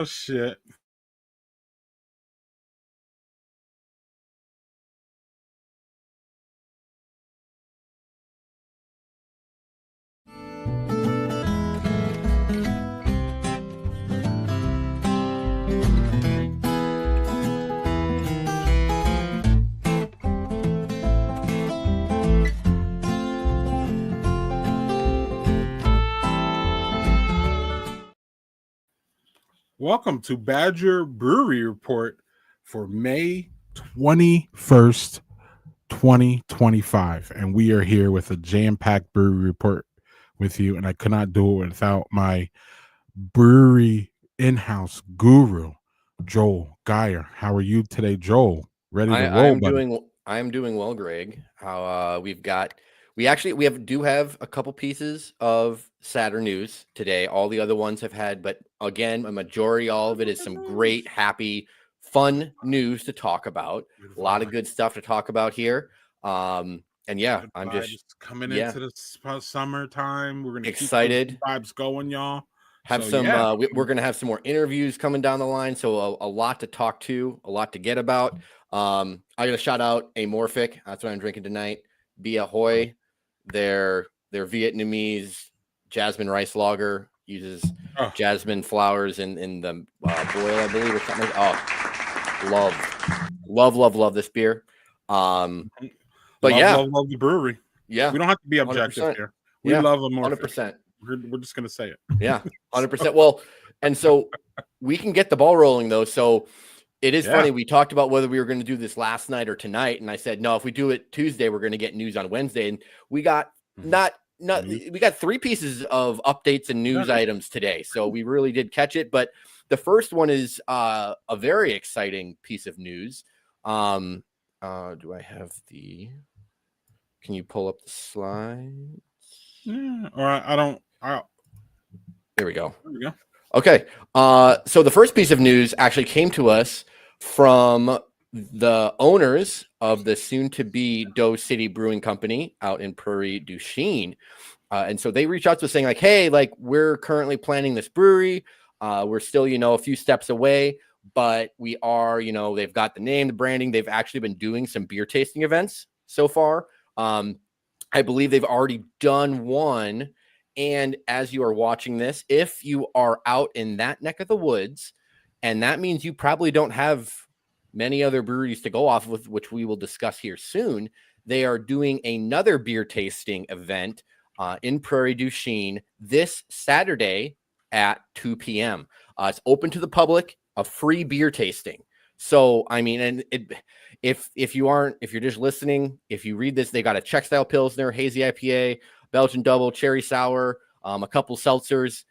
Oh shit. Welcome to Badger Brewery Report for May 21st, 2025. And we are here with a jam-packed brewery report with you. And I could not do it without my brewery in-house guru, Joel Geyer. How are you today, Joel? Ready to roll, buddy? I'm doing well, Greg. How we do have a couple pieces of sadder news today. All the other ones have had, but again, a majority, all of it is some great, happy, fun news to talk about. Beautiful. A lot of good stuff to talk about here. And yeah, Good I'm vibes just coming into the summertime. We're gonna excited. Keep those vibes going, y'all. Have we're going to have some more interviews coming down the line. So a lot to talk to, a lot to get about. I got to shout out Amorphic. That's what I'm drinking tonight. Bia Hoi, their Vietnamese jasmine rice lager uses jasmine flowers in the boil, I believe, or something. Love this beer. But love the brewery. Yeah, we don't have to be objective 100%. here. We love Amorphic. 100%. We're just gonna say it. Yeah, 100%. Well, and so we can get the ball rolling though. So it is funny. We talked about whether we were going to do this last night or tonight, and I said no. If we do it Tuesday, we're going to get news on Wednesday, and we got we got 3 pieces of updates and news items today. So we really did catch it. But the first one is a very exciting piece of news. Do I have the? Can you pull up the slide? Yeah, or I don't. There we go. Okay. So the first piece of news actually came to us from the owners of the soon-to-be Deux City Brewing Company out in Prairie du Chien. And so they reached out to us saying, like, hey, like, we're currently planning this brewery. We're still, a few steps away, but we are, they've got the name, the branding. They've actually been doing some beer tasting events so far. I believe they've already done one. And as you are watching this, if you are out in that neck of the woods, and that means you probably don't have many other breweries to go off with, which we will discuss here soon, they are doing another beer tasting event in Prairie du Chien this Saturday at 2 p.m. It's open to the public, a free beer tasting. So, I mean, and if you're just listening, if you read this, they got a Czech style Pilsner, hazy IPA, Belgian double, cherry sour, a couple seltzers.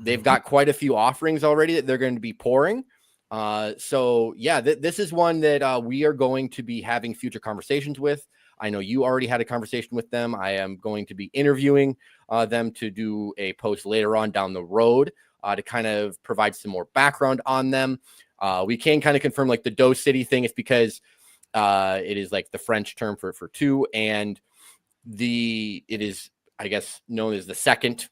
They've got quite a few offerings already that they're going to be pouring. So yeah, this is one that we are going to be having future conversations with. I know you already had a conversation with them. I am going to be interviewing them to do a post later on down the road to kind of provide some more background on them. We can kind of confirm like the Deux City thing is because it is like the French term for two, and it is, I guess, known as the second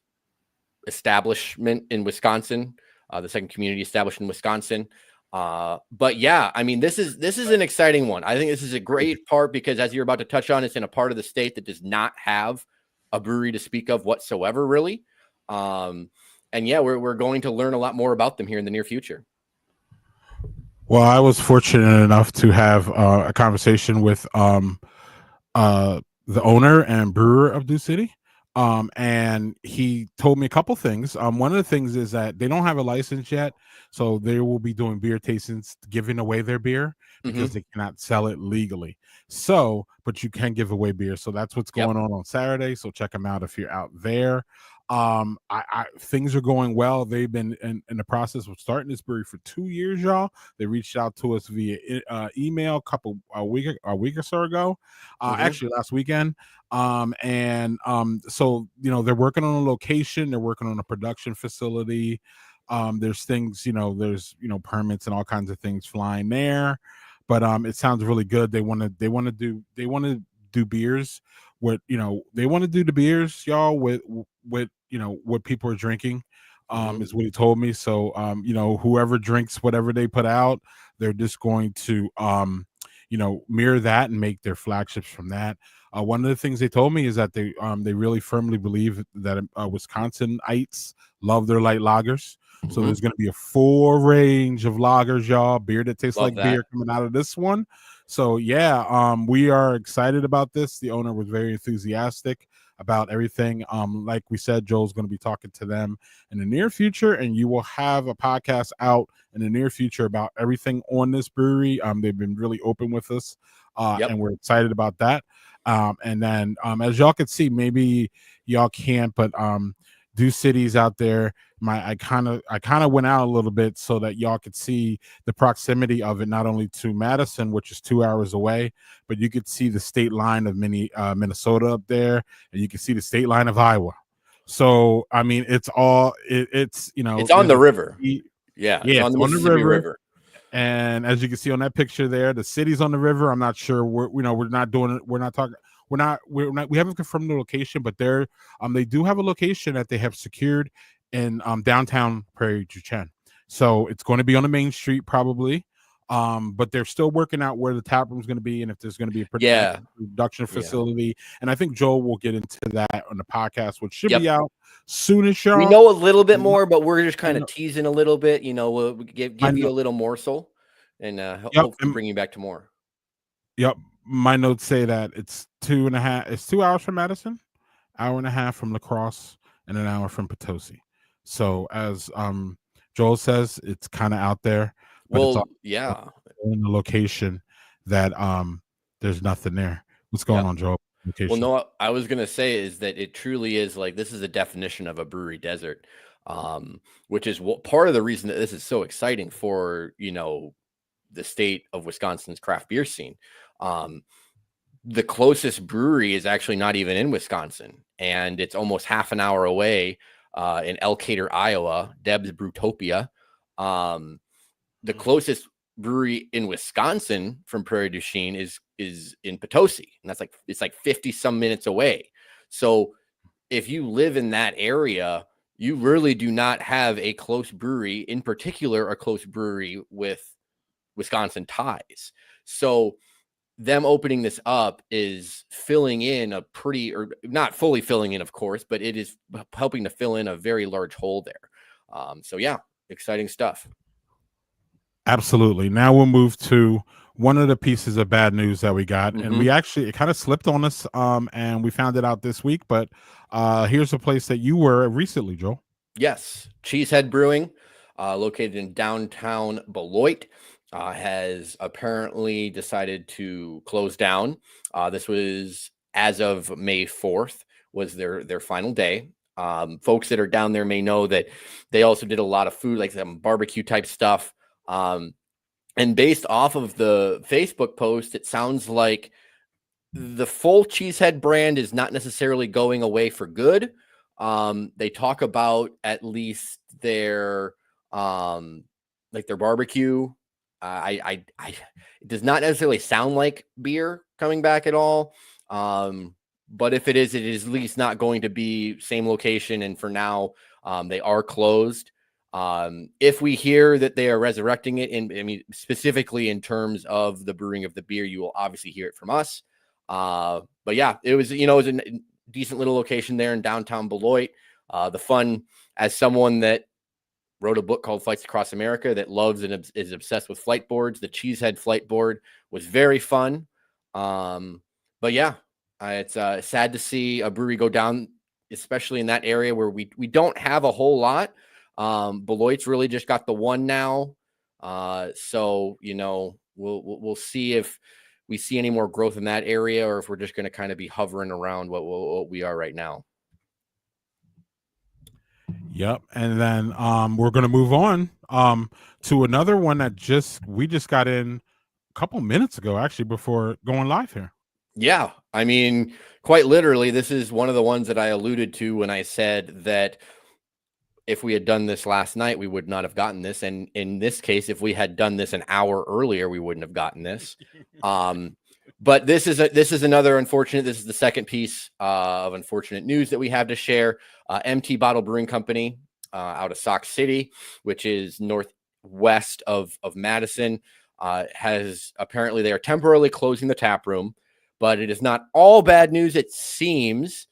establishment in Wisconsin, the second community established in Wisconsin. But yeah, I mean, this is an exciting one. I think this is a great part because, as you're about to touch on, it's in a part of the state that does not have a brewery to speak of whatsoever, really. And yeah, we're going to learn a lot more about them here in the near future. Well, I was fortunate enough to have a conversation with the owner and brewer of Deux City. And he told me a couple things. One of the things is that they don't have a license yet, so they will be doing beer tastings, giving away their beer because they cannot sell it legally. So, but you can give away beer. So that's what's going on Saturday. So check them out if you're out there. Things are going well. They've been in the process of starting this brewery for 2 years, y'all. They reached out to us via email a week or so ago, actually last weekend. So they're working on a location, they're working on a production facility. There's things, there's permits and all kinds of things flying there, but it sounds really good. They want to do beers with, they want to do the beers, y'all, with what people are drinking. is what he told me. So, whoever drinks whatever they put out, they're just going to, mirror that and make their flagships from that. One of the things they told me is that they really firmly believe that Wisconsinites love their light lagers. So there's going to be a full range of lagers, y'all. Beer that tastes like beer coming out of this one. So yeah, we are excited about this. The owner was very enthusiastic about everything. Like we said, Joel's going to be talking to them in the near future, and you will have a podcast out in the near future about everything on this brewery. They've been really open with us, and we're excited about that. And then as y'all can see, maybe y'all can't, but Deux City's out there. I kind of went out a little bit so that y'all could see the proximity of it, not only to Madison, which is 2 hours away, but you could see the state line of Minnesota up there, and you can see the state line of Iowa. So I mean, it's on the river. It's on the Mississippi River. And as you can see on that picture there, the city's on the river. I'm not sure we haven't confirmed the location, but they do have a location that they have secured in downtown Prairie du Chien. So it's going to be on the main street probably. But they're still working out where the tap room is going to be and if there's going to be a production facility. And I think Joel will get into that on the podcast, which should be out soon as we know a little bit more, but we're just kind of teasing a little bit. We'll give you a little morsel and hopefully bring you back to more. Yep. My notes say that it's 2 hours from Madison, hour and a half from La Crosse, and an hour from Potosi. So as Joel says, it's kind of out there. But it's in a location that there's nothing there. What's going on, Joel? Location. Well, no, I was gonna say is that it truly is like this is a definition of a brewery desert, which is part of the reason that this is so exciting for the state of Wisconsin's craft beer scene. The closest brewery is actually not even in Wisconsin, and it's almost half an hour away in Elkader, Iowa. Deb's Brewtopia. The closest brewery in Wisconsin from Prairie du Chien is in Potosi, and it's like 50 some minutes away. So if you live in that area, you really do not have a close brewery, in particular a close brewery with Wisconsin ties. So them opening this up is filling in or not fully filling in, of course, but it is helping to fill in a very large hole there. So yeah, exciting stuff. Absolutely. Now we'll move to one of the pieces of bad news that we got, and it kind of slipped on us, and we found it out this week. But here's a place that you were recently, Joel. Yes, Cheesehead Brewing, located in downtown Beloit, has apparently decided to close down. This was as of May 4th was their final day. Folks that are down there may know that they also did a lot of food, like some barbecue type stuff. And based off of the Facebook post, it sounds like the full Cheesehead brand is not necessarily going away for good. They talk about at least their barbecue. It does not necessarily sound like beer coming back at all. But if it is at least not going to be same location. And for now, they are closed. If we hear that they are resurrecting it, specifically in terms of the brewing of the beer, you will obviously hear it from us. But yeah, it was a decent little location there in downtown Beloit. The fun, as someone that wrote a book called Flights Across America that loves and is obsessed with flight boards, the Cheesehead flight board was very fun. But yeah, it's sad to see a brewery go down, especially in that area where we don't have a whole lot. Beloit's really just got the one now. So, we'll see if we see any more growth in that area or if we're just going to kind of be hovering around what we are right now. Yep. And then we're going to move on to another one that we just got in a couple minutes ago, actually, before going live here. Yeah. Quite literally, this is one of the ones that I alluded to when I said that if we had done this last night, we would not have gotten this. And in this case, if we had done this an hour earlier, we wouldn't have gotten this. But this is another unfortunate. This is the second piece of unfortunate news that we have to share. MT Bottle Brewing Company out of Sauk City, which is northwest of Madison. Has apparently they are temporarily closing the tap room, but it is not all bad news. It seems,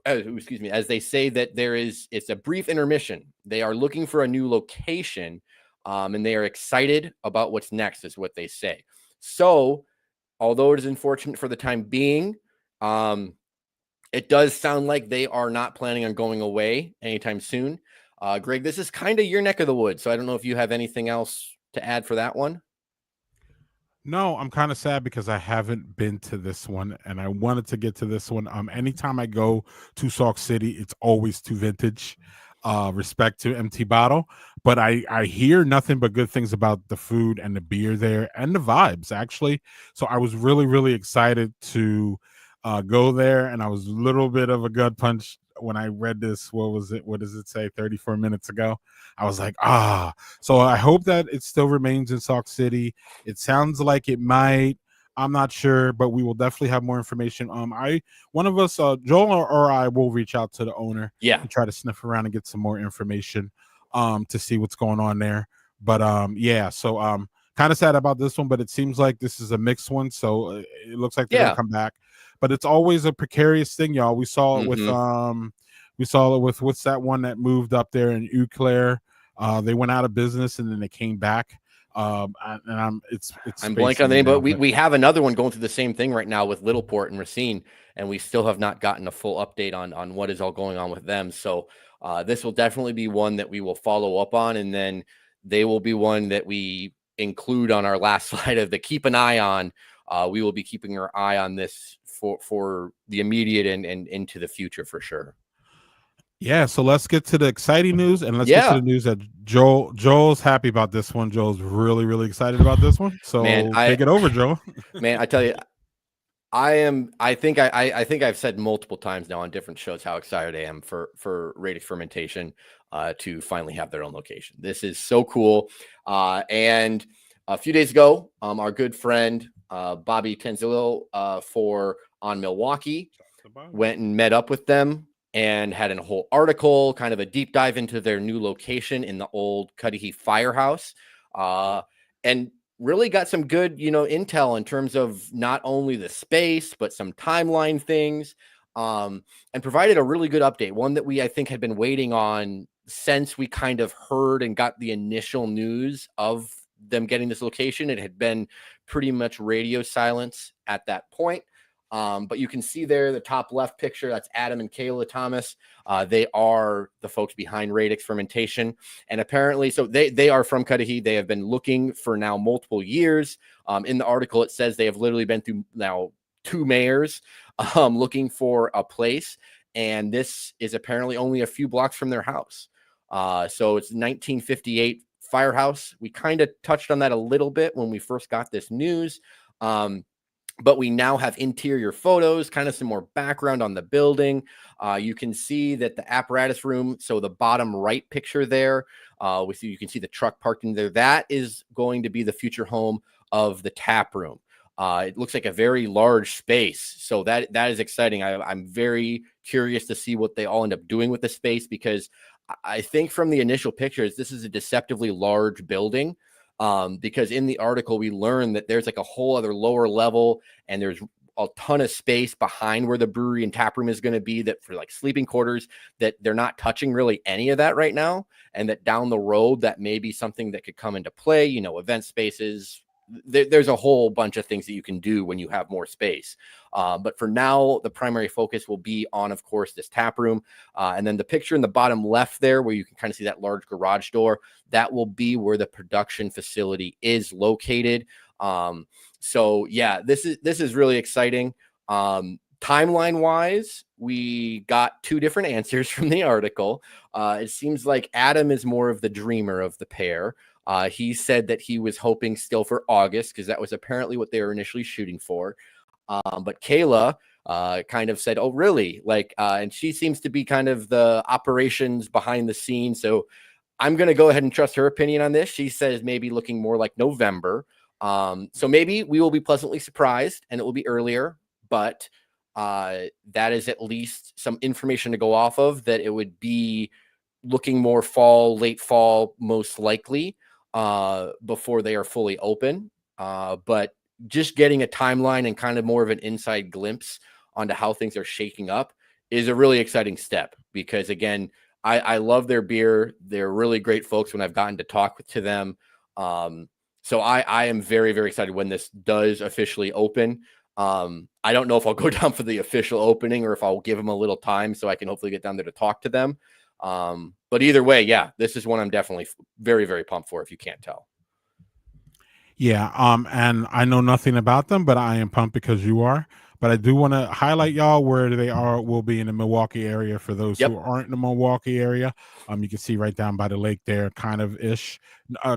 excuse me, as they say that it's a brief intermission. They are looking for a new location, and they are excited about what's next, is what they say. So, although it is unfortunate for the time being, it does sound like they are not planning on going away anytime soon. Greg, this is kind of your neck of the woods, so I don't know if you have anything else to add for that one. No, I'm kind of sad because I haven't been to this one and I wanted to get to this one. Anytime I go to Sauk City, it's always to vintage. Respect to MT Bottle, but I hear nothing but good things about the food and the beer there and the vibes actually. So I was really excited to go there, and I was a little bit of a gut punch when I read this. What was it? What does it say? 34 minutes ago. I was like, So I hope that it still remains in Sauk City. It sounds like it might. I'm not sure, but we will definitely have more information. One of us, Joel or I, will reach out to the owner, and try to sniff around and get some more information, to see what's going on there. But yeah, so kind of sad about this one, but it seems like this is a mixed one, so it looks like they're gonna come back. But it's always a precarious thing, y'all. We saw it with what's that one that moved up there in Eau Claire? They went out of business and then they came back. I'm blanking on the name, but we have another one going through the same thing right now with Littleport and Racine, and we still have not gotten a full update on what is all going on with them. So this will definitely be one that we will follow up on, and then they will be one that we include on our last slide of the keep an eye on. We will be keeping our eye on this for the immediate and into the future for sure. Yeah, so let's get to the exciting news, and let's get to the news that Joel's happy about this one. Joel's really excited about this one. So take it over, Joel. Man, I tell you, I think I've said multiple times now on different shows how excited I am for Radix Fermentation to finally have their own location. This is so cool. And a few days ago, our good friend Bobby Tenzillo for On Milwaukee went and met up with them and had a whole article, kind of a deep dive into their new location in the old Cudahy firehouse, and really got some good, intel in terms of not only the space, but some timeline things, and provided a really good update. One that I think had been waiting on since we kind of heard and got the initial news of them getting this location. It had been pretty much radio silence at that point. But you can see there the top left picture, that's Adam and Kayla Thomas. They are the folks behind Radix Fermentation. And apparently, so they are from Cudahy. They have been looking for now multiple years. In the article, it says they have literally been through now 2 mayors looking for a place. And this is apparently only a few blocks from their house. So it's 1958 firehouse. We kind of touched on that a little bit when we first got this news. But we now have interior photos, kind of some more background on the building. You can see that the apparatus room, so the bottom right picture there, you can see the truck parked in there. That is going to be the future home of the tap room. It looks like a very large space. So that is exciting. I'm very curious to see what they all end up doing with the space, because I think from the initial pictures, this is a deceptively large building. Because in the article, we learned that there's like a whole other lower level, and there's a ton of space behind where the brewery and tap room is going to be, that for like sleeping quarters, that they're not touching really any of that right now. And that down the road, that may be something that could come into play, event spaces. There's a whole bunch of things that you can do when you have more space. But for now, the primary focus will be on, of course, this tap room. And then the picture in the bottom left there, where you can kind of see that large garage door, that will be where the production facility is located. So yeah, this is really exciting. Timeline wise, we got 2 different answers from the article. It seems like Adam is more of the dreamer of the pair. He said that he was hoping still for August, because that was apparently what they were initially shooting for. But Kayla kind of said, "Oh, really?" And she seems to be kind of the operations behind the scenes. So I'm going to go ahead and trust her opinion on this. She says maybe looking more like November. So maybe we will be pleasantly surprised and it will be earlier, but that is at least some information to go off of, that it would be looking more fall, late fall, most likely, before they are fully open. But just getting a timeline and kind of more of an inside glimpse onto how things are shaking up is a really exciting step, because again, I love their beer. They're really great folks when I've gotten to talk to them. So I am very, very excited when this does officially open. I don't know if I'll go down for the official opening or if I'll give them a little time so I can hopefully get down there to talk to them. But either way, yeah, this is one I'm definitely very, very pumped for, if you can't tell. Yeah, and I know nothing about them, but I am pumped because you are. But I do want to highlight y'all where they are. Will be in the Milwaukee area for those who aren't in the Milwaukee area. You can see right down by the lake there, kind of ish,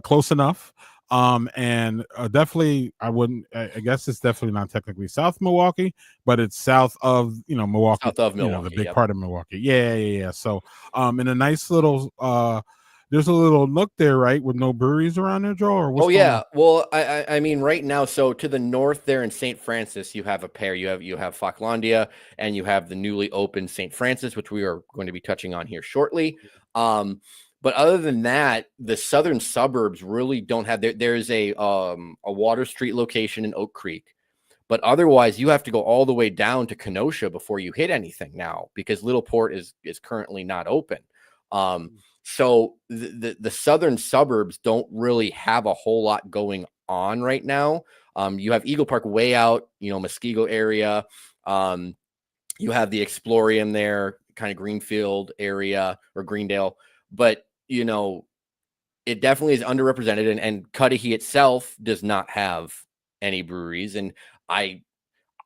close enough. And definitely, I guess it's definitely not technically South Milwaukee, but it's south of Milwaukee, South of Milwaukee, the big part of Milwaukee. Yeah. So, in a nice little there's a little nook there, right, with no breweries around there, Joe? Or what's going on? Well, I mean, right now, so to the north there in St. Francis, you have a pair. You have Falklandia, and you have the newly opened St. Francis, which we are going to be touching on here shortly. But other than that, the southern suburbs really don't have. There's a Water Street location in Oak Creek, but otherwise, you have to go all the way down to Kenosha before you hit anything now, because Little Port is currently not open. So the southern suburbs don't really have a whole lot going on right now. You have Eagle Park way out, Muskego area. You have the Explorium there, kind of Greenfield area or Greendale, but it definitely is underrepresented, and Cudahy itself does not have any breweries. And I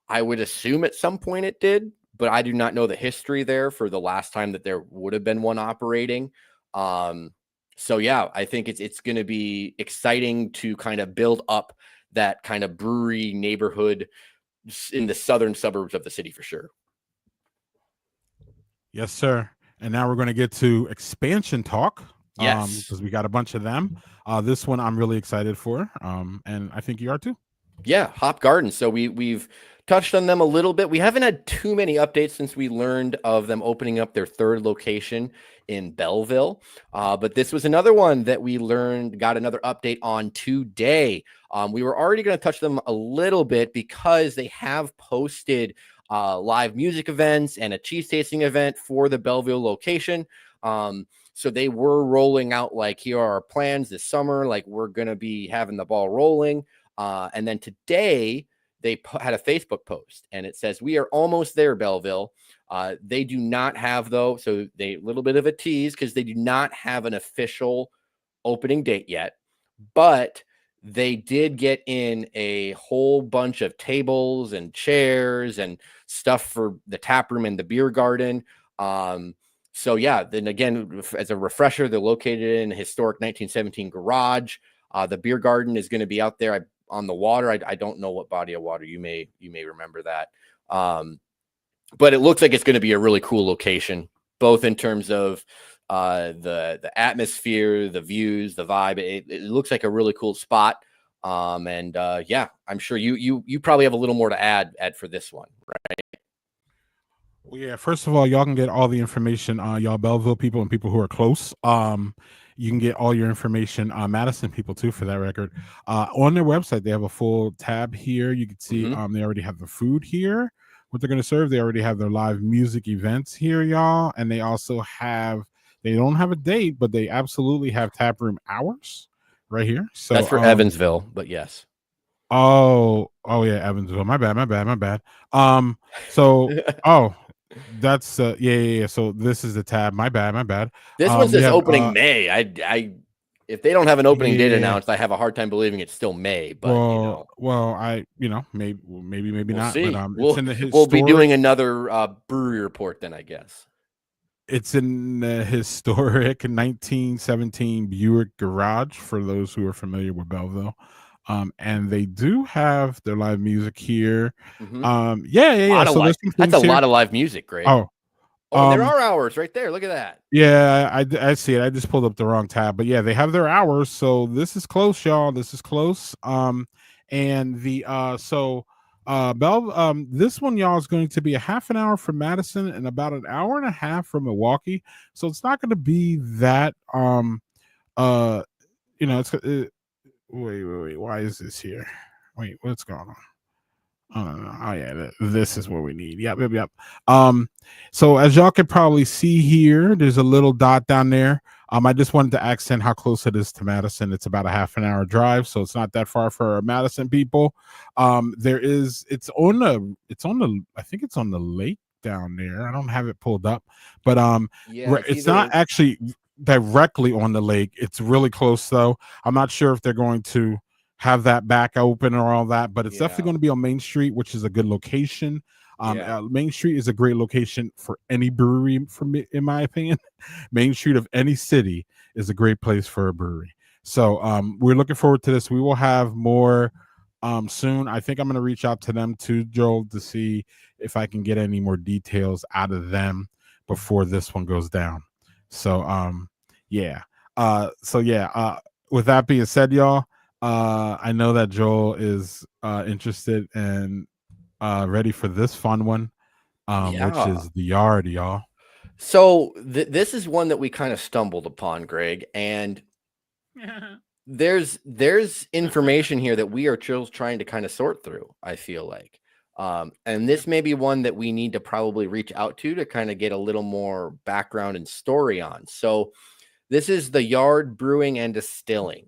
would assume at some point it did, but I do not know the history there for the last time that there would have been one operating. So yeah, I think it's going to be exciting to kind of build up that kind of brewery neighborhood in the southern suburbs of the city for sure. Yes, sir. And now we're going to get to expansion talk. Yes, because we got a bunch of them. This one I'm really excited for. And I think you are too. Yeah, Hop Garden. So we've touched on them a little bit. We haven't had too many updates since we learned of them opening up their third location in Belleville. But this was another one that we got another update on today. We were already going to touch them a little bit because they have posted live music events and a cheese tasting event for the Belleville location. So they were rolling out, like, here are our plans this summer. Like, we're going to be having the ball rolling. And then today they had a Facebook post, and it says, "We are almost there, Belleville." They do not have, though, so a little bit of a tease, because they do not have an official opening date yet, but they did get in a whole bunch of tables and chairs and stuff for the tap room and the beer garden. So yeah, then again, as a refresher, they're located in a historic 1917 garage. The beer garden is going to be out there on the water. I don't know what body of water. You may remember that. But it looks like it's going to be a really cool location, both in terms of the atmosphere, the views, the vibe. It looks like a really cool spot. And yeah, I'm sure you probably have a little more to add for this one, right? Well, yeah, first of all, y'all can get all the information, y'all Belleville people and people who are close. You can get all your information, Madison people too, for that record. On their website, they have a full tab here. You can see they already have the food here, what they're going to serve. They already have their live music events here, y'all. And they also they don't have a date, but they absolutely have tap room hours right here. So that's for Evansville, but yes. Oh yeah, Evansville. My bad. So that's yeah. So this is the tab. My bad. This one says opening May. I if they don't have an opening date announced, I have a hard time believing it's still May. But maybe we'll not. See. But we'll be doing another brewery report then, I guess. It's in the historic 1917 Buick garage for those who are familiar with Belleville. And they do have their live music here. Yeah. So that's a lot of live music, Greg. There are hours right there. Look at that. Yeah, I see it. I just pulled up the wrong tab, but yeah, they have their hours. So this is close, y'all. This is close. And the This one, y'all, is going to be a half an hour from Madison and about an hour and a half from Milwaukee. So it's not going to be that it's wait. Why is this here? Wait, what's going on? Oh, no. Oh yeah, this is what we need. Yep. So as y'all can probably see here, there's a little dot down there. I just wanted to accent how close it is to Madison. It's about a half an hour drive, so it's not that far for Madison people. I think it's on the lake down there. I don't have it pulled up, but it's not actually directly on the lake. It's really close though. I'm not sure if they're going to have that back open or all that, but it's definitely going to be on Main Street, which is a good location. Main Street is a great location for any brewery, for me, in my opinion. Main Street of any city is a great place for a brewery. So we're looking forward to this. We will have more soon. I think I'm going to reach out to them too, Joel, to see if I can get any more details out of them before this one goes down. So with that being said, y'all, I know that Joel is interested and ready for this fun one, which is the yard, y'all. So this is one that we kind of stumbled upon, Greg, and there's information here that we are trying to kind of sort through, I feel like. And this may be one that we need to probably reach out to kind of get a little more background and story on. So this is the Yard Brewing and Distilling.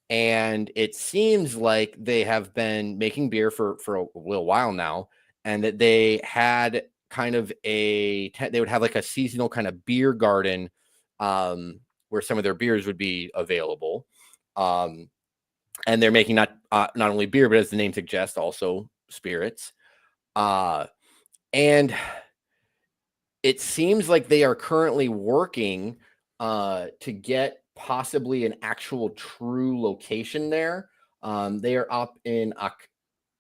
And it seems like they have been making beer for a little while now, and that they had kind of they would have like a seasonal kind of beer garden where some of their beers would be available. And they're making not only beer, but as the name suggests, also spirits. And it seems like they are currently working to get possibly an actual true location there. They are up in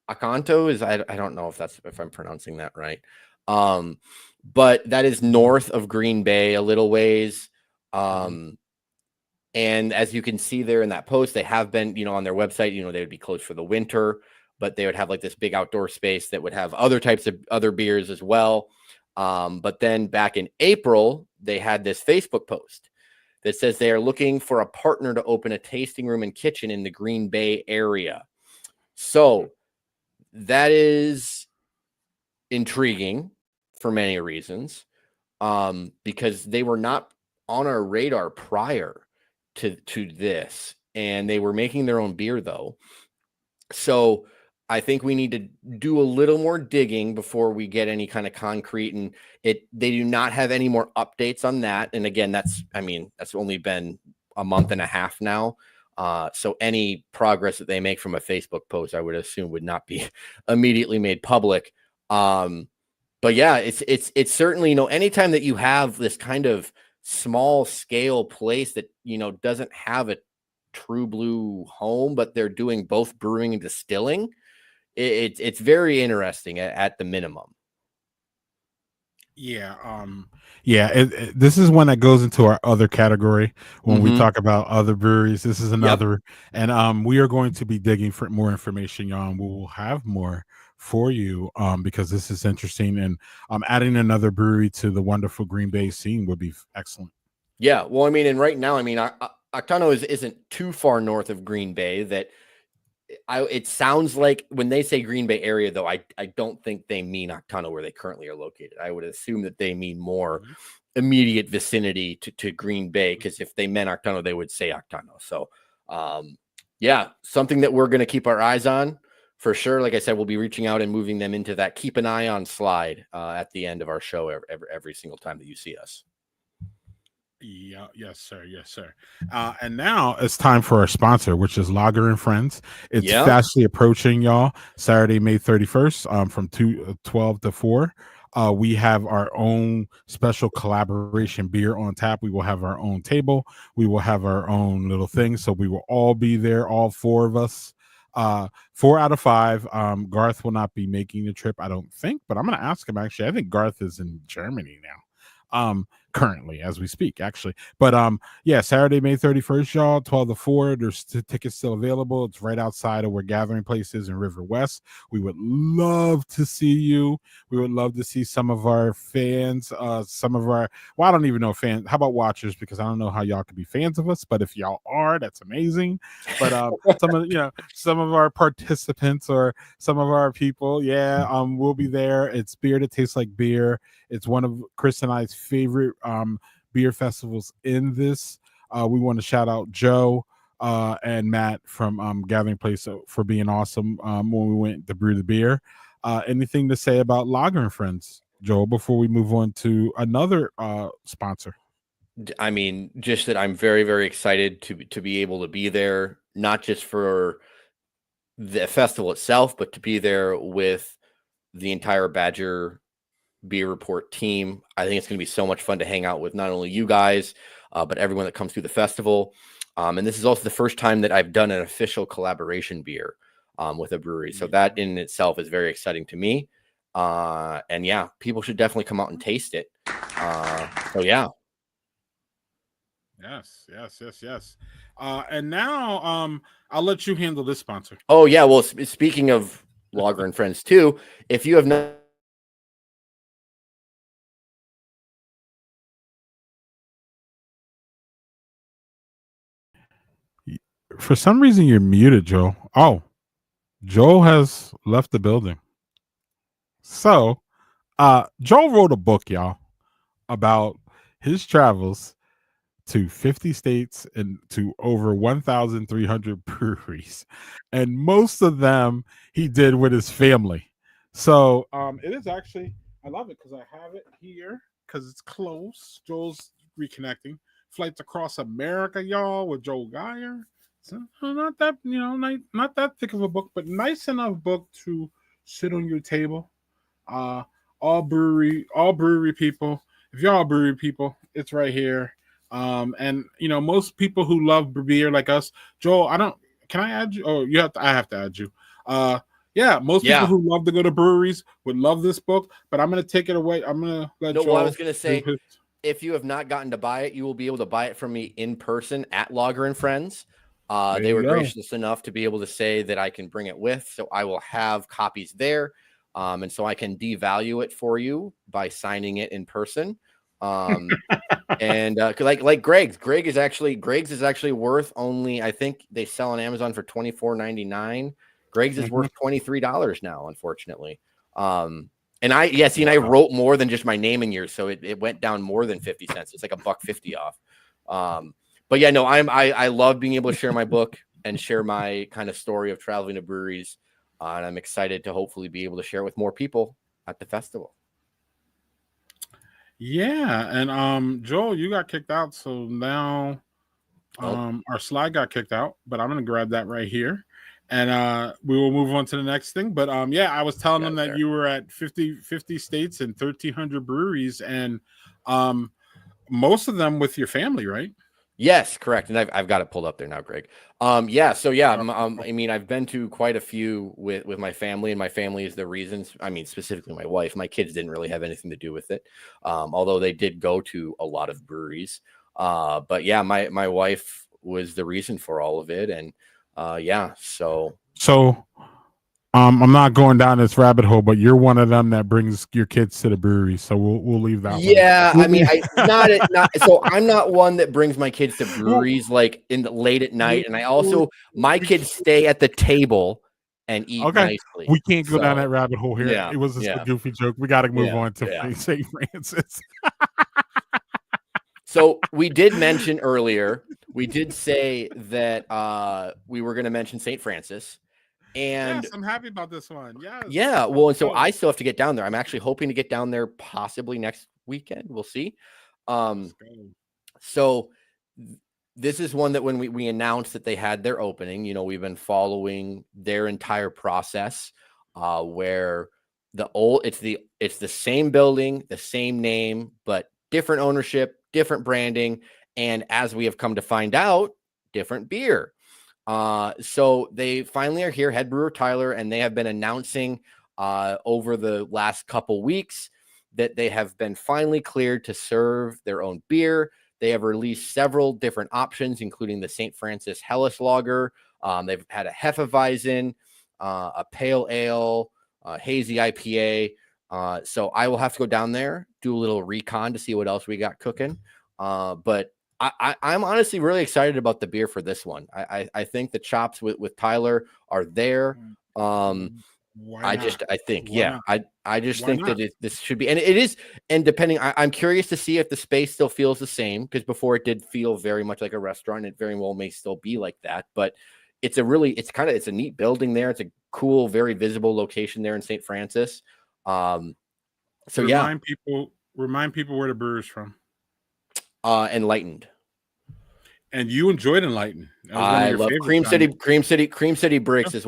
Acanto. I don't know if I'm pronouncing that right. But that is north of Green Bay, a little ways. And as you can see there in that post, they have been, on their website, they would be closed for the winter, but they would have like this big outdoor space that would have other types of other beers as well. But then back in April, they had this Facebook post that says they are looking for a partner to open a tasting room and kitchen in the Green Bay area. So that is intriguing for many reasons, because they were not on our radar prior to this, and they were making their own beer though. So I think we need to do a little more digging before we get any kind of concrete, and they do not have any more updates on that. And again, that's only been a month and a half now. So any progress that they make from a Facebook post, I would assume would not be immediately made public. But yeah, it's certainly, anytime that you have this kind of small scale place that, doesn't have a true blue home, but they're doing both brewing and distilling, it's very interesting at the minimum. This is one that goes into our other category when we talk about other breweries. This is another, and we are going to be digging for more information, y'all, and we will have more for you because this is interesting, and adding another brewery to the wonderful Green Bay scene would be excellent. Yeah, well, and right now, Octano isn't too far north of Green Bay. That it sounds like when they say Green Bay area, though, I don't think they mean Octano where they currently are located. I would assume that they mean more immediate vicinity to Green Bay, because if they meant Octano, they would say Octano. So, something that we're going to keep our eyes on for sure. Like I said, we'll be reaching out and moving them into that keep an eye on slide at the end of our show every single time that you see us. Yeah, yes, sir. And now it's time for our sponsor, which is Lager and Friends. It's fastly approaching, y'all. Saturday, May 31st, from 12 to 4. We have our own special collaboration beer on tap. We will have our own table. We will have our own little thing. So we will all be there, all four of us. 4 out of 5. Garth will not be making the trip, I don't think, but I'm going to ask him. Actually, I think Garth is in Germany now. currently as we speak, actually. But yeah, Saturday, May 31st, y'all, 12 to 4. There's tickets still available. It's right outside of where Gathering Place is in River West. We would love to see you. We would love to see some of our fans, some of our, well, I don't even know fans. How about watchers? Because I don't know how y'all could be fans of us, but if y'all are, that's amazing. But some of our participants or some of our people, yeah, we'll be there. It's beer that tastes like beer. It's one of Chris and I's favorite beer festivals in this. We want to shout out Joe and Matt from Gathering Place for being awesome when we went to brew the beer. Anything to say about Lager and Friends, Joel, before we move on to another sponsor? I mean, just that I'm very, very excited to be able to be there, not just for the festival itself, but to be there with the entire Badger Beer Report team. I think it's going to be so much fun to hang out with not only you guys, but everyone that comes through the festival. And this is also the first time that I've done an official collaboration beer with a brewery. So that in itself is very exciting to me. And yeah, people should definitely come out and taste it. So yeah. Yes. And now I'll let you handle this sponsor. Oh yeah. Well, speaking of Lager and Friends too, if you have not, for some reason you're muted, Joel. Oh, Joel has left the building. So, Joel wrote a book, y'all, about his travels to 50 states and to over 1,300 breweries. And most of them he did with his family. So, it is actually, I love it because I have it here because it's close. Joel's reconnecting. Flights Across America, y'all, with Joel Geyer. So not that, not that thick of a book, but nice enough book to sit on your table. All brewery people. If y'all are brewery people, it's right here. And most people who love beer like us, Joel, can I add you? Oh, I have to add you. Yeah, most people who love to go to breweries would love this book, but I'm gonna take it away. I'm gonna let Joel. Well, I was gonna say, if you have not gotten to buy it, you will be able to buy it from me in person at Lager and Friends. They were gracious enough to be able to say that I can bring it with, so I will have copies there, and so I can devalue it for you by signing it in person. And like Greg's is actually worth only, I think they sell on Amazon for $24.99. Greg's is worth $23 now, unfortunately. And I wrote more than just my name in yours, so it went down more than 50 cents. It's like $1.50 off. But yeah, no, I love being able to share my book and share my kind of story of traveling to breweries. And I'm excited to hopefully be able to share it with more people at the festival. Yeah, and Joel, you got kicked out, so now our slide got kicked out, but I'm gonna grab that right here. And we will move on to the next thing. But yeah, I was telling them that you were at 50 states and 1,300 breweries, and most of them with your family, right? Yes, correct. And I've got it pulled up there now, Greg. I mean, I've been to quite a few with my family, and my family is the reasons. I mean, specifically my wife. My kids didn't really have anything to do with it, although they did go to a lot of breweries. But yeah, my wife was the reason for all of it, and so I'm not going down this rabbit hole, but you're one of them that brings your kids to the brewery. So we'll leave that. Yeah, one. I mean, so I'm not one that brings my kids to breweries like late at night, and my kids stay at the table and eat nicely. We can't go down that rabbit hole here. Yeah, it was just a goofy joke. We got to move on to St. Francis. So we did mention earlier, we did say that we were going to mention St. Francis. And yes, I'm happy about this one. Yes. Yeah. Well, and so I still have to get down there. I'm actually hoping to get down there possibly next weekend. We'll see. So this is one that when we announced that they had their opening, we've been following their entire process, where it's the same building, the same name, but different ownership, different branding, and as we have come to find out, different beer. So they finally are here, head brewer Tyler, and they have been announcing over the last couple weeks that they have been finally cleared to serve their own beer. They have released several different options, including the St. Francis Helles Lager. They've had a Hefeweizen, a Pale Ale, Hazy IPA. So I will have to go down there, do a little recon to see what else we got cooking. But I'm honestly really excited about the beer for this one. I think the chops with Tyler are there. I just think that this should be, and it is, and depending, I'm curious to see if the space still feels the same, because before it did feel very much like a restaurant. It very well may still be like that, but it's a neat building there. It's a cool, very visible location there in St. Francis. Remind people where the brewer's from. Enlightened. And you enjoyed Enlightened. I love Cream City Bricks is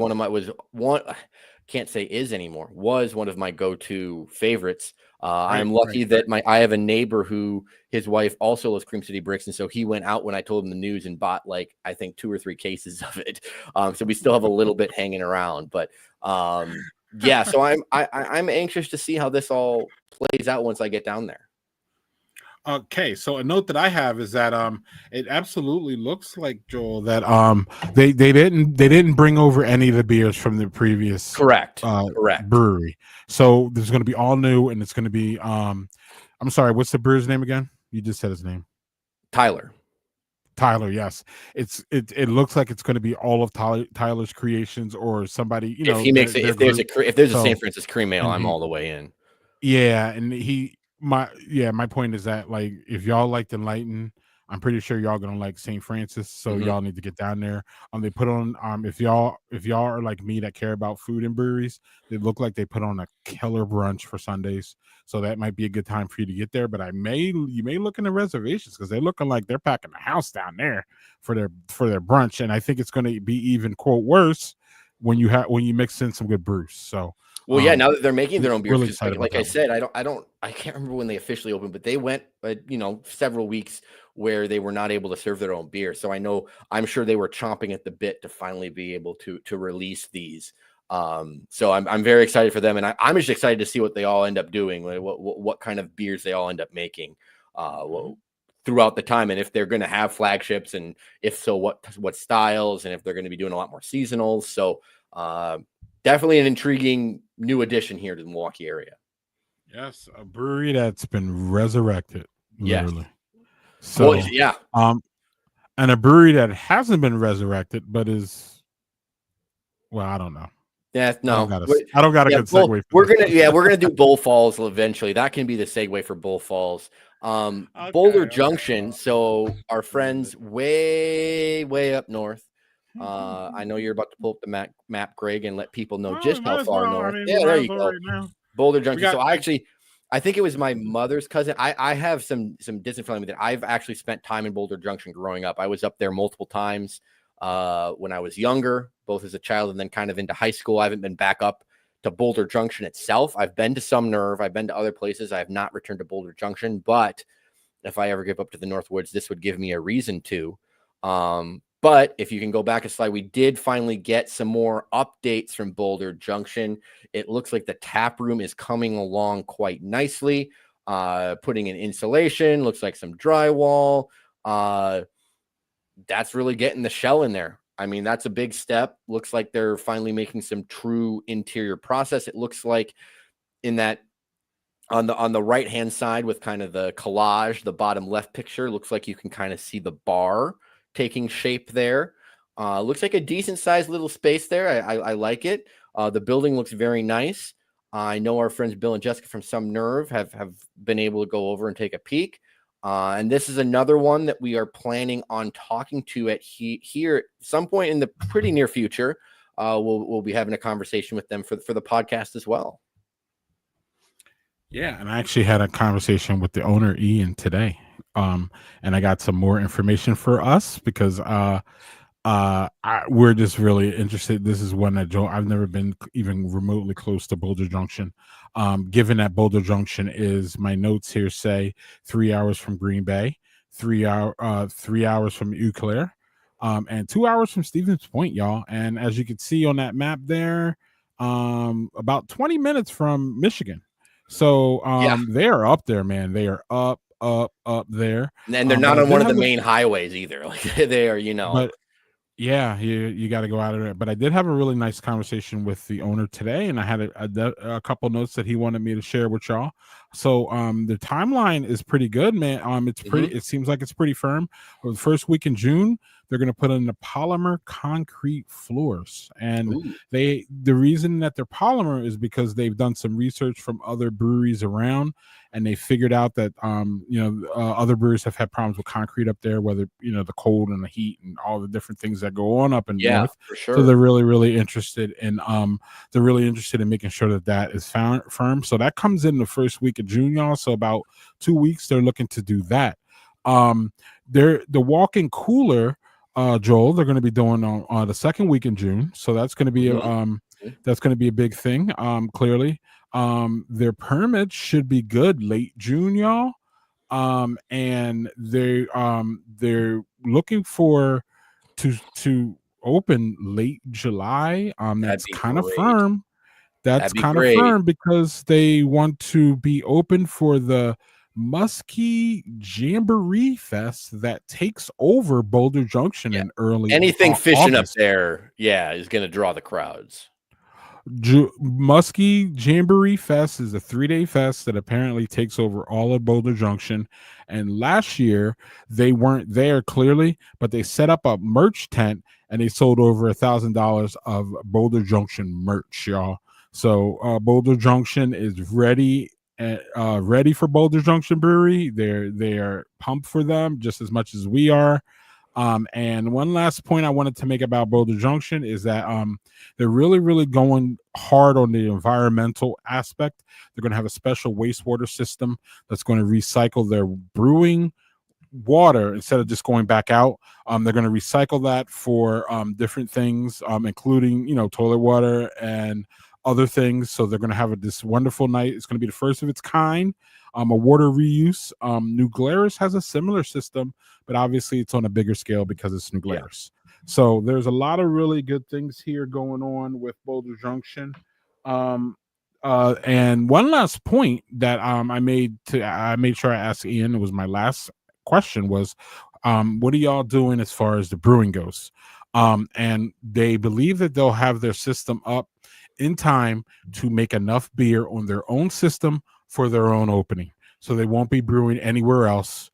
can't say is anymore, was one of my go-to favorites. I'm lucky that I have a neighbor who his wife also loves Cream City Bricks, and so he went out when I told him the news and bought I think 2 or 3 cases of it. So we still have a little bit hanging around, but yeah. So I'm anxious to see how this all plays out once I get down there. Okay, so a note that I have is that it absolutely looks like, Joel, that they didn't bring over any of the beers from the previous correct brewery. So there's going to be all new, and it's going to be I'm sorry, what's the brewer's name again? You just said his name. Tyler, yes. It looks like it's going to be all of Tyler's creations, or somebody, if he makes it, if there's a St. Francis cream ale, I'm all the way in. Yeah, and my point is that, like, if y'all liked Enlighten, I'm pretty sure y'all gonna like St. Francis, so y'all need to get down there. They put on if y'all are like me that care about food and breweries, they look like they put on a killer brunch for Sundays, so that might be a good time for you to get there. But you may look in the reservations, because they're looking like they're packing the house down there for their brunch, and I think it's going to be even, quote, worse when you mix in some good brews. So. Well, yeah. Now that they're making their own beer, really like I said, I can't remember when they officially opened, but they went, several weeks where they were not able to serve their own beer. So I'm sure they were chomping at the bit to finally be able to release these. So I'm very excited for them, and I'm just excited to see what they all end up doing, what kind of beers they all end up making throughout the time, and if they're going to have flagships, and if so, what styles, and if they're going to be doing a lot more seasonals. So definitely an intriguing new addition here to the Milwaukee area. Yes, a brewery that's been resurrected, literally. Yes. So, well, yeah. And a brewery that hasn't been resurrected, but is, well, I don't know. Yeah, no. I don't got a good segue. We're gonna do Bull Falls eventually. That can be the segue for Bull Falls. Boulder Junction. So our friends way up north. I know you're about to pull up the map, Greg, and let people know just how far north. There you go. Right, Boulder Junction. So I think it was my mother's cousin. I have some distant family that I've actually spent time in Boulder Junction growing up. I was up there multiple times when I was younger, both as a child and then kind of into high school. I haven't been back up to Boulder Junction itself. I've been to Some Nerve. I've been to other places. I have not returned to Boulder Junction, but if I ever give up to the Northwoods, this would give me a reason to. But if you can go back a slide, we did finally get some more updates from Boulder Junction. It looks like the tap room is coming along quite nicely. Putting in insulation, looks like some drywall. That's really getting the shell in there. I mean, that's a big step. Looks like they're finally making some true interior process. It looks like in that on the right-hand side with kind of the collage, the bottom left picture, looks like you can kind of see the bar taking shape there. Looks like a decent sized little space there. I like it. The building looks very nice. I know our friends Bill and Jessica from Some Nerve have been able to go over and take a peek. And this is another one that we are planning on talking to here at some point in the pretty near future. We'll be having a conversation with them for the podcast as well. Yeah, and I actually had a conversation with the owner, Ian, today. And I got some more information for us because we're just really interested. This is one that I've never been even remotely close to Boulder Junction. Given that Boulder Junction is, my notes here say 3 hours from Green Bay, 3 hours from Eau Claire, and 2 hours from Stevens Point, y'all. And as you can see on that map there, about 20 minutes from Michigan. So they are up there, man. They are up there. And they're not on one of the main highways either. Like they are, But yeah, you got to go out of there. But I did have a really nice conversation with the owner today, and I had a couple notes that he wanted me to share with y'all. So the timeline is pretty good, man. It's pretty. It seems like it's pretty firm. The first week in June, they're going to put in the polymer concrete floors, and the reason that they're polymer is because they've done some research from other breweries around, and they figured out that other breweries have had problems with concrete up there, whether the cold and the heat and all the different things that go on up in north. For sure. So they're really interested in making sure that is found firm. So that comes in the first week of June, y'all. So about 2 weeks they're looking to do that. The walk-in cooler, Joel, they're going to be doing on the second week in June. So that's going to be a big thing. Clearly. Their permits should be good late June, y'all. And they're looking for to open late July. That's kind of firm. That's kind of firm because they want to be open for the Muskie Jamboree Fest that takes over Boulder Junction in early anything fishing August. Up there, is going to draw the crowds. Muskie Jamboree Fest is a 3-day fest that apparently takes over all of Boulder Junction. And last year they weren't there clearly, but they set up a merch tent and they sold over $1,000 of Boulder Junction merch, y'all. So Boulder Junction is ready for Boulder Junction Brewery. They are pumped for them just as much as we are. And one last point I wanted to make about Boulder Junction is that they're really going hard on the environmental aspect. They're going to have a special wastewater system that's going to recycle their brewing water instead of just going back out. They're going to recycle that for different things, including toilet water and other things. So they're going to have this wonderful night. It's going to be the first of its kind. A water reuse. New Glarus has a similar system, but obviously it's on a bigger scale because it's New Glarus. So there's a lot of really good things here going on with Boulder Junction. And one last point that I made sure I asked Ian, it was my last question, was what are y'all doing as far as the brewing goes? And they believe that they'll have their system up in time to make enough beer on their own system for their own opening. So they won't be brewing anywhere else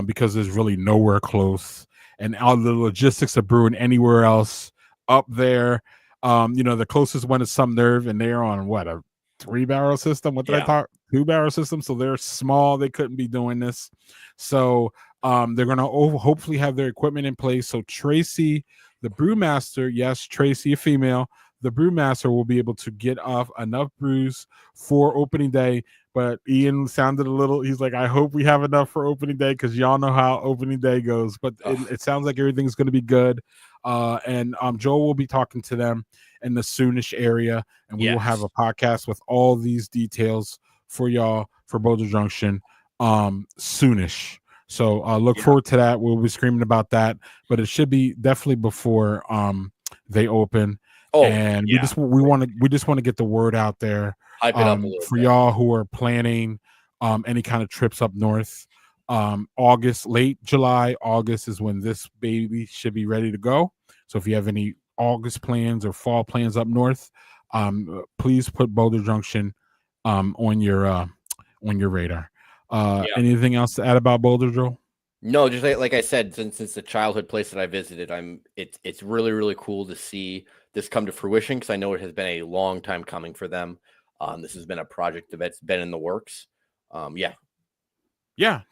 because there's really nowhere close. And all the logistics of brewing anywhere else up there, the closest one is Some Nerve, and they're on a 3-barrel system. What did I talk? 2-barrel system. So they're small. They couldn't be doing this. So they're going to hopefully have their equipment in place. So Tracy, the brewmaster, yes, Tracy, a female, the brewmaster will be able to get off enough brews for opening day. But Ian sounded he's like, I hope we have enough for opening day because y'all know how opening day goes. But it sounds like everything's going to be good. And Joel will be talking to them in the soonish area. And we will have a podcast with all these details for y'all for Boulder Junction soonish. So look forward to that. We'll be screaming about that. But it should be definitely before they open. We just want to get the word out there for y'all who are planning any kind of trips up north. Late July, August is when this baby should be ready to go. So if you have any August plans or fall plans up north, please put Boulder Junction on your radar. Anything else to add about Boulder, Joel? No, just like I said, since the childhood place that I visited, it's really cool to see this come to fruition because I know it has been a long time coming for them. This has been a project that's been in the works. Yeah,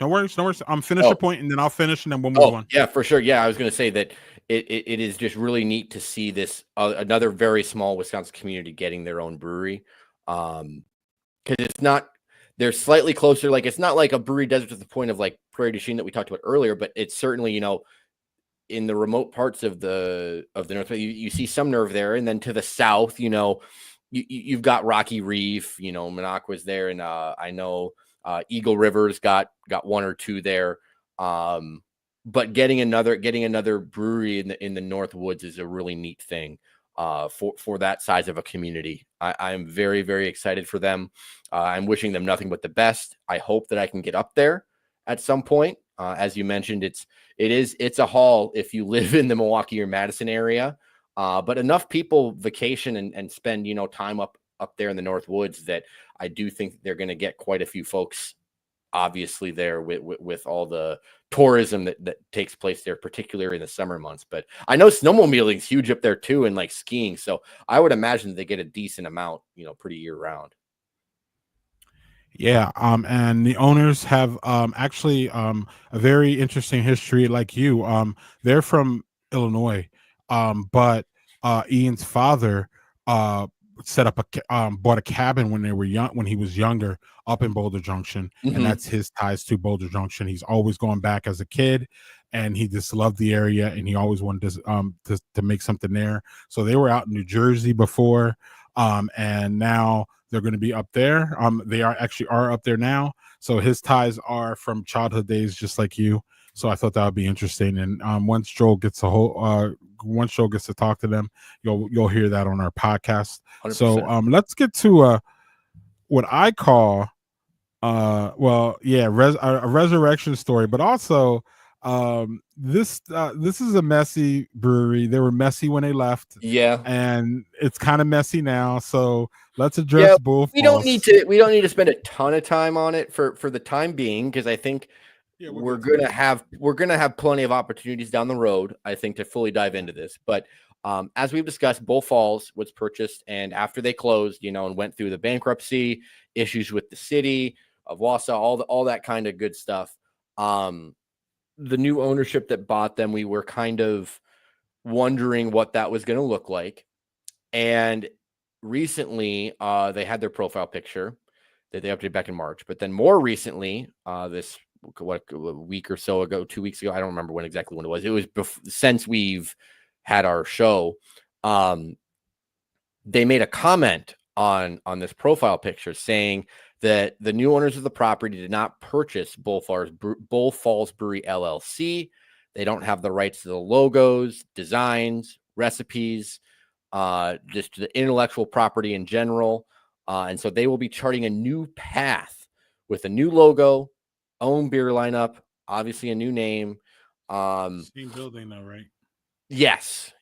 no worries. Finish your point, and then I'll finish, and then we'll move on. Yeah, for sure. Yeah, I was going to say that it is just really neat to see this another very small Wisconsin community getting their own brewery. Because it's not. They're slightly closer. Like it's not like a brewery does it to the point of like Prairie du Chien that we talked about earlier, but it's certainly, in the remote parts of the north, you see Some Nerve there, and then to the south, you've got Rocky Reef, Minocqua's there, and I know Eagle River's got one or two there. But getting another brewery in the North Woods is a really neat thing. for that size of a community. I'm very, very excited for them. I'm wishing them nothing but the best. I hope that I can get up there at some point. As you mentioned, it's a haul if you live in the Milwaukee or Madison area. But enough people vacation and spend, time up there in the North Woods that I do think they're going to get quite a few folks, obviously, there with all the tourism that takes place there, particularly in the summer months. But I know snowmobiling's huge up there too, and like skiing. So I would imagine they get a decent amount, pretty year round. Yeah, and the owners have actually a very interesting history, like you. They're from Illinois, but Ian's father set up bought a cabin when they were young, when he was younger, up in Boulder Junction, and that's his ties to Boulder Junction. He's always going back as a kid, and he just loved the area, and he always wanted to make something there. So they were out in New Jersey before, and now they're going to be up there. They are up there now. So his ties are from childhood days, just like you. So I thought that would be interesting. And once Joel gets to talk to them, you'll hear that on our podcast. 100%. So let's get to what I call a resurrection story, but also this is a messy brewery. They were messy when they left, and it's kind of messy now. So let's address Bull Falls. We don't need to spend a ton of time on it for the time being, because I think we're gonna have plenty of opportunities down the road, I think, to fully dive into this. But as we've discussed, Bull Falls was purchased, and after they closed, and went through the bankruptcy issues with the city of Wausau, all that kind of good stuff. The new ownership that bought them, we were kind of wondering what that was going to look like. And recently, they had their profile picture that they updated back in March. But then more recently, a week or so ago, 2 weeks ago, I don't remember when it was. It was since we've had our show. They made a comment on this profile picture saying that the new owners of the property did not purchase Bull Falls Brewery LLC. They don't have the rights to the logos, designs, recipes, just the intellectual property in general. And so they will be charting a new path with a new logo, own beer lineup, obviously a new name. Same building though, right? Yes.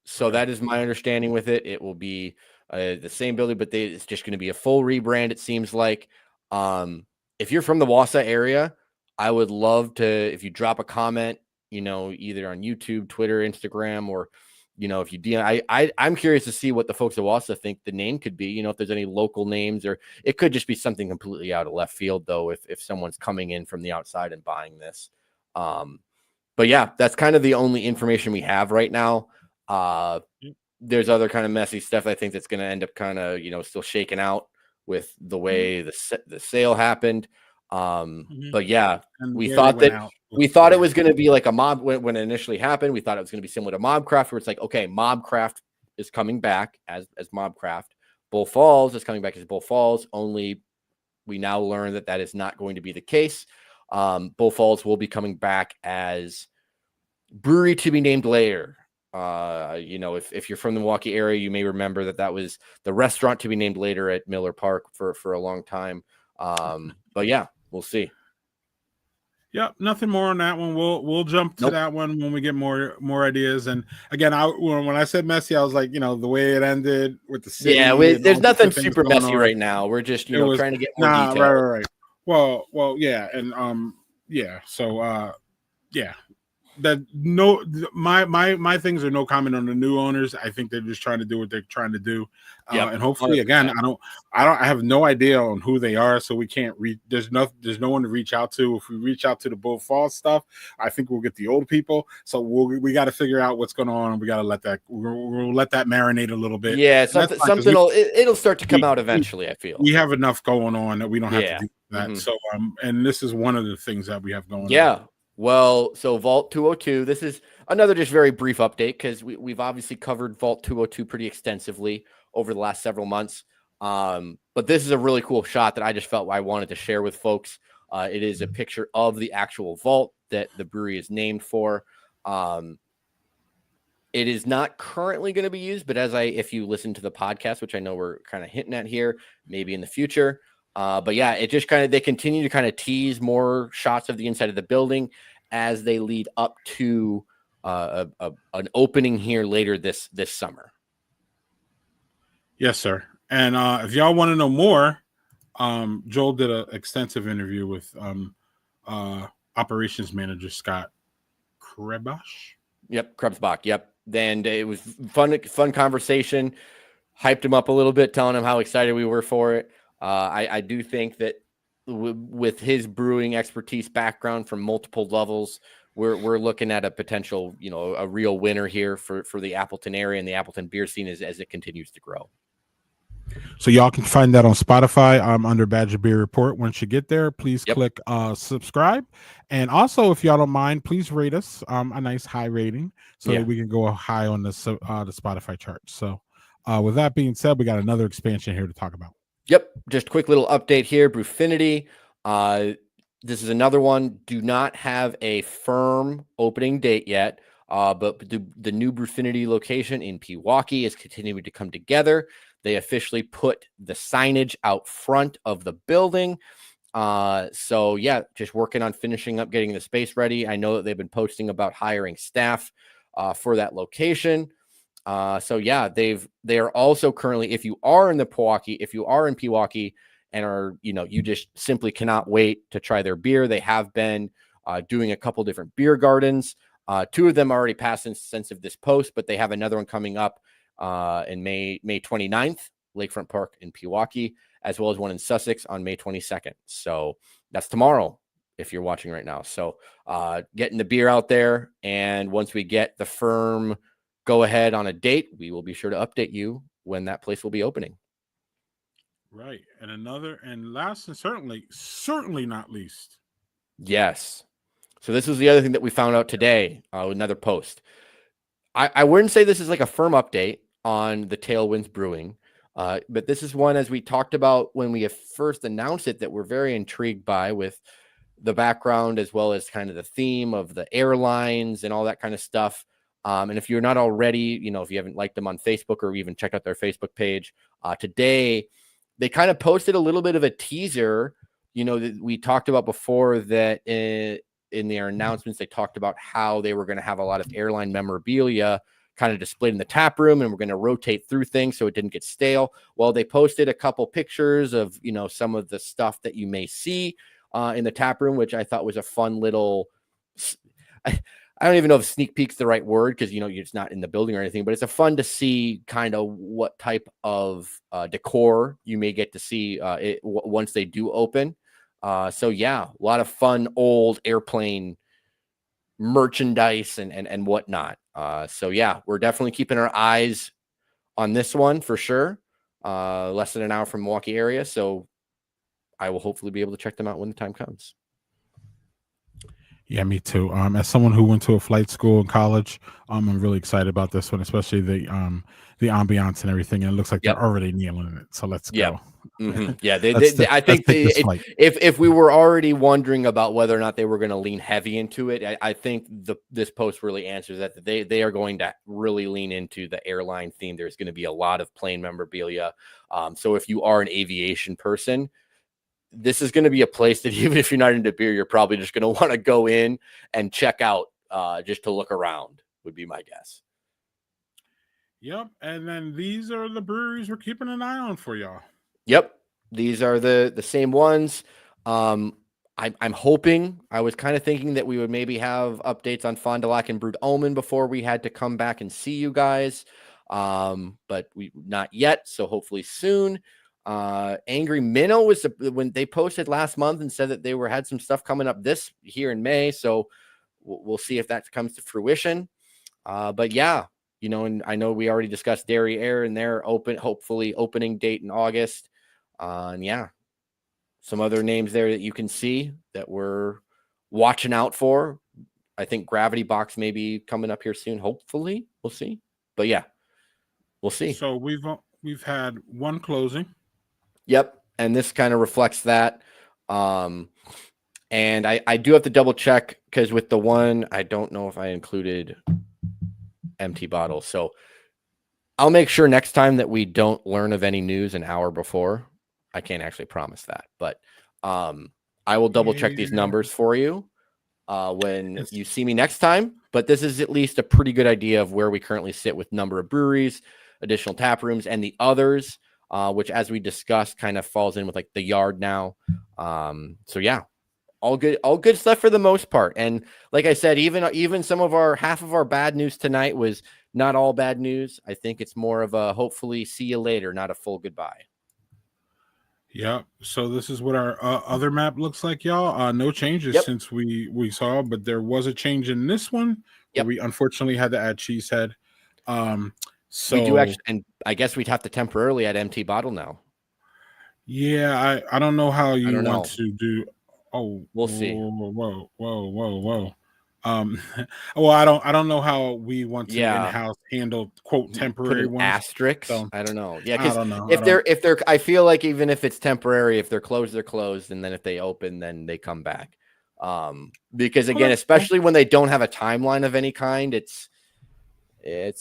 So that is my understanding with it. It will be the same building, but it's just going to be a full rebrand, it seems like. If you're from the Wausau area, I would love to, if you drop a comment, either on YouTube, Twitter, Instagram, or, if you DM, I'm curious to see what the folks at Wausau think the name could be, if there's any local names, or it could just be something completely out of left field, though, if someone's coming in from the outside and buying this. But yeah, that's kind of the only information we have right now. There's other kind of messy stuff, I think, that's going to end up kind of, still shaking out with the way the sale happened. But yeah, we thought it was going to be like a mob when it initially happened. We thought it was going to be similar to Mobcraft, where it's like, okay, Mobcraft is coming back as Mobcraft. Bull Falls is coming back as Bull Falls, only we now learn that is not going to be the case. Bull Falls will be coming back as Brewery to be named later. If you're from the Milwaukee area, you may remember that was the restaurant to be named later at Miller Park for a long time. But yeah, we'll see. Yep, nothing more on that one. We'll jump to that one when we get more ideas. And again, when I said messy, I was like, the way it ended with the city. Yeah, there's nothing super messy right now. We're just trying to get more detail. Right. Well, yeah, and yeah. So that my things are no comment on the new owners. I think they're just trying to do what they're trying to do, and hopefully, again, I have no idea on who they are, so we can't reach. There's no one to reach out to. If we reach out to the Bull Falls stuff, I think we'll get the old people. So we got to figure out what's going on. We got to let that we'll let that marinate a little bit. Yeah, it'll start to come out eventually. I feel we have enough going on that we don't have to do that. So and this is one of the things that we have going on. Yeah. Well, so Vault 202, this is another just very brief update, because we've obviously covered Vault 202 pretty extensively over the last several months. But this is a really cool shot that I just felt I wanted to share with folks. It is a picture of the actual vault that the brewery is named for. It is not currently going to be used, but if you listen to the podcast, which I know we're kind of hinting at here, maybe in the future. But yeah, it just they continue to kind of tease more shots of the inside of the building as they lead up to an opening here later this summer. Yes, sir. And if y'all want to know more, Joel did an extensive interview with operations manager Scott Krebach. Yep, Krebsbach. Yep. Then it was fun conversation. Hyped him up a little bit, telling him how excited we were for it. I do think that with his brewing expertise background from multiple levels, we're looking at a potential, a real winner here for the Appleton area and the Appleton beer scene as it continues to grow. So y'all can find that on Spotify. Under Badger Beer Report. Once you get there, please click subscribe. And also, if y'all don't mind, please rate us a nice high rating so that we can go high on the Spotify charts. So with that being said, we got another expansion here to talk about. Yep. Just a quick little update here. Brewfinity. This is another one. Do not have a firm opening date yet. But the new Brewfinity location in Pewaukee is continuing to come together. They officially put the signage out front of the building. So yeah, just working on finishing up getting the space ready. I know that they've been posting about hiring staff for that location. So yeah, they are also currently, if you are in Pewaukee and are, you just simply cannot wait to try their beer. They have been doing a couple different beer gardens. Two of them already passed since of this post, but they have another one coming up in May 29th, Lakefront Park in Pewaukee, as well as one in Sussex on May 22nd. So that's tomorrow if you're watching right now. So getting the beer out there. And once we get the firm go ahead on a date, we will be sure to update you when that place will be opening. Right. And last and certainly not least. Yes. So this was the other thing that we found out today, another post. I wouldn't say this is like a firm update on the Tailwinds Brewing, but this is one, as we talked about when we first announced it, that we're very intrigued by, with the background as well as kind of the theme of the airlines and all that kind of stuff. And if you're not already, if you haven't liked them on Facebook or even checked out their Facebook page, today they kind of posted a little bit of a teaser, that we talked about before, that in their announcements, they talked about how they were going to have a lot of airline memorabilia kind of displayed in the tap room, and we're going to rotate through things so it didn't get stale. Well, they posted a couple pictures of, some of the stuff that you may see in the tap room, which I thought was a fun little, I don't even know if sneak peek's the right word, because, it's not in the building or anything, but it's a fun to see kind of what type of decor you may get to see once they do open. So yeah, a lot of fun old airplane merchandise and whatnot. So yeah, we're definitely keeping our eyes on this one for sure. Less than an hour from Milwaukee area. So I will hopefully be able to check them out when the time comes. Yeah, me too. As someone who went to a flight school in college, I'm really excited about this one, especially the ambiance and everything. And it looks like they're already nailing it. So let's go. Mm-hmm. Yeah, I think if we were already wondering about whether or not they were going to lean heavy into it, I think this post really answers that they are going to really lean into the airline theme. There's going to be a lot of plane memorabilia. So if you are an aviation person, this is going to be a place that even if you're not into beer, you're probably just going to want to go in and check out just to look around, would be my guess. Yep. And then these are the breweries we're keeping an eye on for y'all. Yep. These are the same ones. I'm hoping, I was kind of thinking that we would maybe have updates on Fond du Lac and Brewed Omen before we had to come back and see you guys. But we not yet. So hopefully soon. Angry Minnow was when they posted last month and said that they had some stuff coming up this here in May. So we'll see if that comes to fruition. But yeah, and I know we already discussed Dairy Air and their hopefully opening date in August. And yeah, some other names there that you can see that we're watching out for. I think Gravity Box may be coming up here soon. Hopefully, we'll see. But yeah, we'll see. So we've had one closing. Yep. And this kind of reflects that. And I do have to double check, because with the one, I don't know if I included empty bottles. So I'll make sure next time that we don't learn of any news an hour before. I can't actually promise that, but I will double check these numbers for you when you see me next time. But this is at least a pretty good idea of where we currently sit with number of breweries, additional tap rooms, and the others, which, as we discussed, kind of falls in with like the yard now. So yeah, all good stuff for the most part. And like I said, even some of half of our bad news tonight was not all bad news. I think it's more of a hopefully see you later, not a full goodbye. Yep. So this is what our other map looks like, y'all. No changes since we saw, but there was a change in this one. Where we unfortunately had to add Cheesehead. So we do actually, and I guess we'd have to temporarily add empty bottle now. Yeah, I don't know how you want to do. Oh, we'll see. Whoa. Well, I don't know how we want to in-house handle quote temporary ones. Asterisks. So, I don't know. Yeah, I don't know. If they're, I feel like even if it's temporary, if they're closed, they're closed, and then if they open, then they come back. Because again, especially when they don't have a timeline of any kind, it's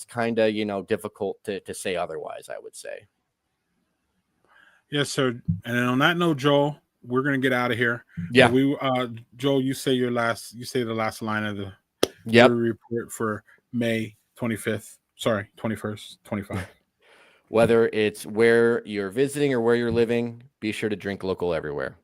kind of difficult to say otherwise, I would say. Yes, sir. And on that note, Joel, we're gonna get out of here. Yeah. Joel, you say the last line of the brewery report for May 25th. Sorry, 21st, 25. Whether it's where you're visiting or where you're living, be sure to drink local everywhere.